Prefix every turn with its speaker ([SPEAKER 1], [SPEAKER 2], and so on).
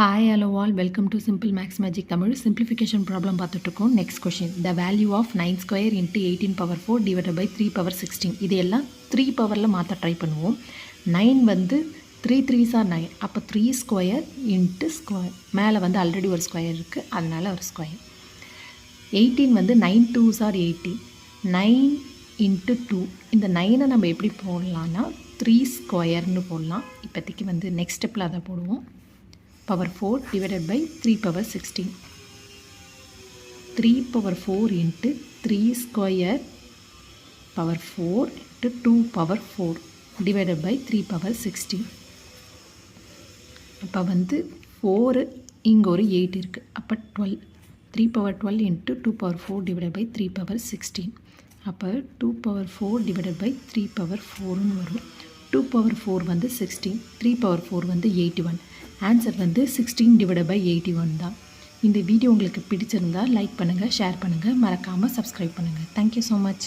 [SPEAKER 1] Hi, hello all. Welcome to Simple Max Magic Tamil. Simplification problem பார்த்துட்ருக்கோம். Next question. The value of 9 square into 18 power 4 divided by 3 power 16. இது எல்லாம் 3 பவரில் மாற்ற try பண்ணுவோம். 9 வந்து 3 3s are 9. அப்போ 3 square into square. மேலே வந்து ஆல்ரெடி ஒரு ஸ்கொயர் இருக்குது, அதனால் ஒரு ஸ்கொயர். 18 வந்து 9 2s are 18. 9 இன்ட்டு 2. இந்த 9-ஐ நம்ம எப்படி போடலான்னா 3 ஸ்கொயர்னு போடலாம். இப்போதைக்கு வந்து நெக்ஸ்ட் ஸ்டெப்பில் அதை போடுவோம். power 4 divided by 3 power 16. 3 power 4 into 3 square power 4 into 2 power 4 divided by 3 power 16. அப்போ வந்து 4 இங்கே ஒரு 8 இருக்குது. அப்போ 12. 3 power 12 into 2 power 4 divided by 3 power 16. அப்போ 2 power 4 divided by 3 power 4ன்னு வரும். 2 power 4 வந்து 16. 3 power 4 வந்து 81. ஆன்சர் வந்து 16 டிவைட் பை 81 தான். இந்த வீடியோ உங்களுக்கு பிடிச்சிருந்தால் லைக் பண்ணுங்கள், ஷேர் பண்ணுங்கள், மறக்காமல் சப்ஸ்கிரைப் பண்ணுங்கள். Thank you so much.